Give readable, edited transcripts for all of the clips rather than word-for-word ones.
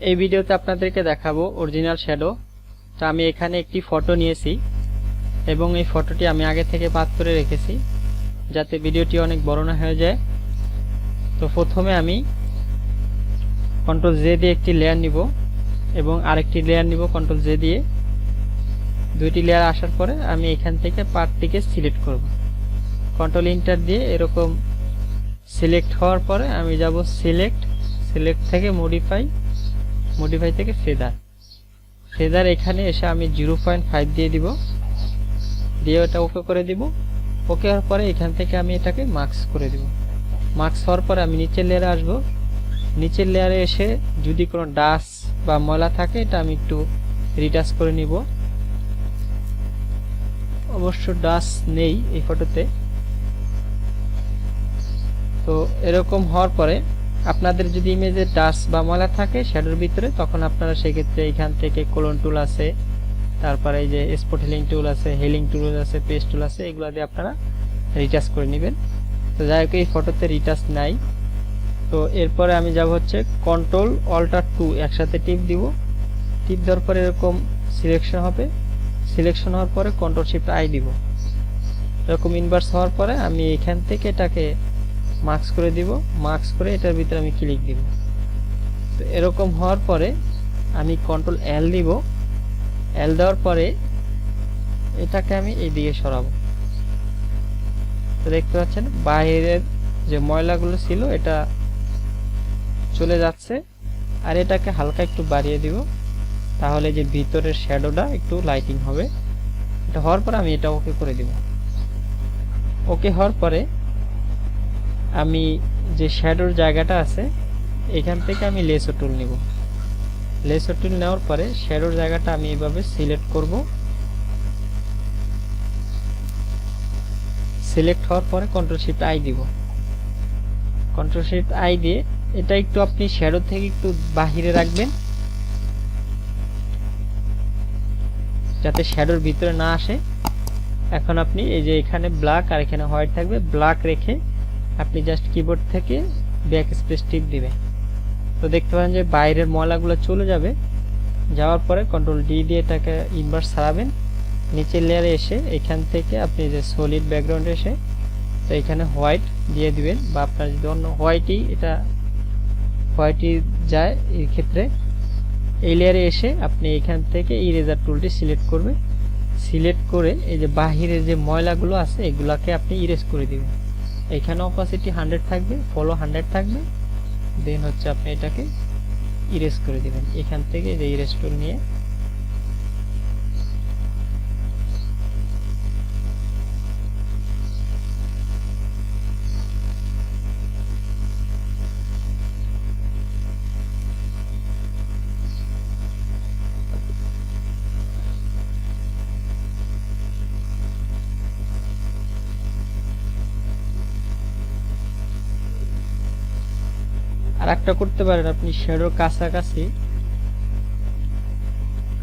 এই ভিডিওতে আপনাদেরকে দেখাবো অরিজিনাল শ্যাডো। তো আমি এখানে একটি ফটো নিয়েছি এবং এই ফটোটি আমি আগে থেকে বাদ করে রেখেছি যাতে ভিডিওটি অনেক বড় না হয়ে যায়। তো প্রথমে আমি কন্ট্রোল জে দিয়ে একটি লেয়ার নিব এবং আরেকটি লেয়ার নিব কন্ট্রোল জে দিয়ে। দুইটি লেয়ার আসার পরে আমি এখান থেকে পার্টটিকে সিলেক্ট করব। কন্ট্রোল ইন্টার দিয়ে এরকম সিলেক্ট হওয়ার পরে আমি যাব সিলেক্ট থেকে মডিফাই থেকে ফেদার এখানে এসে আমি 0.5 দিয়ে দিব, দিয়ে ওটা ওকে করে দিব। ওকে হওয়ার পরে এখান থেকে আমি এটাকে মার্কস করে দিব। মার্কস হওয়ার পরে আমি নিচের লেয়ারে আসব। নিচের লেয়ারে এসে যদি কোনো ডাস্ট বা ময়লা থাকে এটা আমি একটু রিটাচ করে নিব। অবশ্য ডাস্ট নেই এই ফটোতে। তো এরকম হওয়ার পরে আপনাদের যদি ইমেজে ডাস্ট বা ময়লা থাকে শ্যাডোর ভিতরে, তখন আপনারা সেক্ষেত্রে এখান থেকে কোলন টুল আছে, তারপরে এই যে স্পট হিলিং টুল আছে, হিলিং টুল আছে, পেস্ট টুল আছে, এগুলো দিয়ে আপনারা রিটাচ করে নেবেন। তো যাই হোক এই ফটোতে রিটাচ নাই। তো এরপরে আমি যাব হচ্ছে কন্ট্রোল অল্টার 2 একসাথে টিপ দিব। টিপ দেওয়ার পরে এরকম সিলেকশন হবে। সিলেকশন হওয়ার পরে কন্ট্রোল শিফট আই দিব। এরকম ইনভার্স হওয়ার পরে আমি এখান থেকে এটাকে মার্কস করে দিব। মার্কস করে এটার ভিতরে আমি ক্লিক দিব। তো এরকম হওয়ার পরে আমি কন্ট্রোল এল দিব। এল দেওয়ার পরে এটাকে আমি এইদিকে সরাবো। তো দেখতে পাচ্ছেন বাইরের যে ময়লাগুলো ছিল এটা চলে যাচ্ছে। আর এটাকে হালকা একটু বাড়িয়ে দিব, তাহলে যে ভিতরের শ্যাডোটা একটু লাইটিং হবে। এটা হওয়ার পরে আমি এটা ওকে করে দিব। ওকে হওয়ার পরে আমি যে শ্যাডোর জায়গাটা আছে এখান থেকে আমি লেসো টুল নিব। লেসো টুল নেওয়ার পরে শ্যাডোর জায়গাটা আমি এইভাবে সিলেক্ট করব। সিলেক্ট হওয়ার পরে কন্ট্রোল শিফট আই দিব। কন্ট্রোল শিফট আই দিয়ে এটা একটু আপনি শ্যাডো থেকে একটু বাহিরে রাখবেন যাতে শ্যাডোর ভিতরে না আসে। এখন আপনি এই যে এখানে ব্ল্যাক আর এখানে হোয়াইট থাকবে, ব্ল্যাক রেখে আপনি জাস্ট কিবোর্ড থেকে ব্যাক স্পেস টিপ দিবেন। তো দেখতে পারেন যে বাইরের ময়লাগুলো চলে যাবে। যাওয়ার পরে কন্ট্রোল ডি দিয়ে এটাকে ইনভার্স ছাড়াবেন। নিচের লেয়ারে এসে এখান থেকে আপনি যে সলিড ব্যাকগ্রাউন্ডে এসে তো এখানে হোয়াইট দিয়ে দিবেন, বা আপনার যদি অন্য হোয়াইটই যায় এই ক্ষেত্রে এই লেয়ারে এসে আপনি এখান থেকে ইরেজার টুলটি সিলেক্ট করবে। সিলেক্ট করে এই যে বাহিরের যে ময়লাগুলো আছে এগুলাকে আপনি ইরেজ করে দিবেন। এখানে অপাসিটি 100 থাকবে, ফলো 100 থাকবে, দেন হচ্ছে আপনি এটাকে ইরেজ করে দিবেন এখান থেকে যে ইরেজ টুল নিয়ে। আর একটা করতে পারেন আপনি শ্যাডোর কাছাকাছি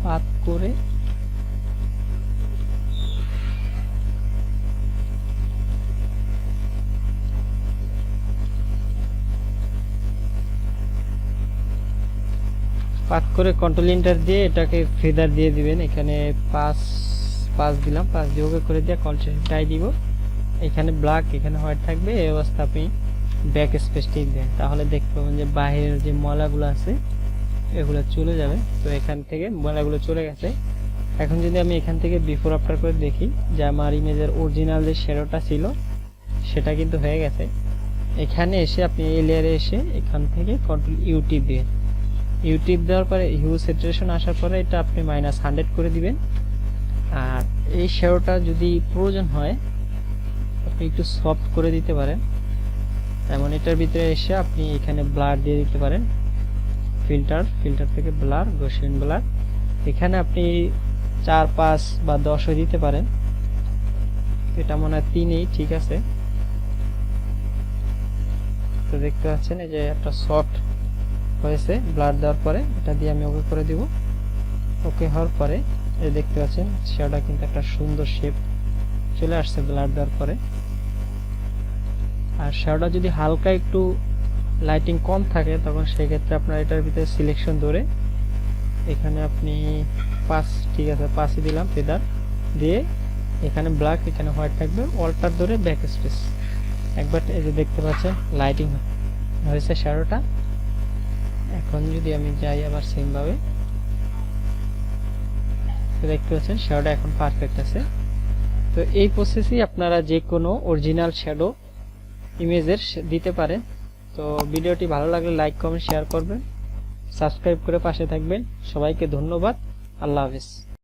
পাত করে কন্ট্রোল এন্টার দিয়ে এটাকে ফেদার দিয়ে দিবেন। এখানে 5 দিলাম, 5 দিয়ে ওকে করে দিয়ে কন্ট্রোল টাই দিব। এখানে ব্ল্যাক এখানে হোয়াইট থাকবে। এই অবস্থা আপনি ব্যাক স্পেস টিপ দেন, তাহলে দেখতে পাবেন যে বাইরের যে ময়লাগুলো আছে এগুলো চলে যাবে। তো এখান থেকে ময়লাগুলো চলে গেছে। এখন যদি আমি এখান থেকে বিফোর আফটার করে দেখি যে আমার ইমেজের অরিজিনাল যে শ্যাডোটা ছিল সেটা কিন্তু হয়ে গেছে। এখানে এসে আপনি এই লেয়ারে এসে এখান থেকে কন্ট্রোল ইউ টিপ দিবেন। ইউ টিপ দেওয়ার পরে হিউ স্যাচুরেশন আসার পরে এটা আপনি -100 করে দিবেন। আর এই শ্যাডোটা যদি প্রয়োজন হয় আপনি একটু সফট করে দিতে পারেন। যেমন এটার ভিতরে এসে আপনি এখানে ব্লার দিয়ে দিতে পারেন। ফিল্টার থেকে ব্লার, গসিয়ান ব্লার, এখানে আপনি 4, 5 বা 10 দিতে পারেন। এটা মনে হয় 3ই ঠিক আছে। তো দেখতে পাচ্ছেন এই যে একটা সফট হয়েছে ব্লার দেওয়ার পরে। এটা দিয়ে আমি ওকে করে দিব। ওকে হওয়ার পরে এই দেখতে পাচ্ছেন শ্যাডোটা কিন্তু একটা সুন্দর শেপ চলে আসছে ব্লার দেওয়ার পরে। আর শ্যাডোটা যদি হালকা একটু লাইটিং কম থাকে তখন সেই ক্ষেত্রে আপনার এটার ভিতরে সিলেকশন ধরে এখানে আপনি 5 ঠিক আছে 5ই দিলাম ফেদার দিয়ে এখানে ব্ল্যাক এখানে হোয়াইট থাকবে অল্টার ধরে ব্যাক স্পেস একবার এই যে দেখতে পাচ্ছেন লাইটিং হয়েছে শ্যাডোটা। এখন যদি আমি যাই আবার সেম ভাবে দেখতে পাচ্ছেন শ্যাডোটা এখন পারফেক্ট আছে। তো এই প্রসেসই আপনারা যে কোনো অরিজিনাল শ্যাডো ইমেজের দিতে পারেন। তো ভিডিওটি ভালো লাগলে লাইক কমেন্ট শেয়ার করবেন, সাবস্ক্রাইব করে পাশে থাকবেন। সবাইকে ধন্যবাদ। আল্লাহ হাফেজ।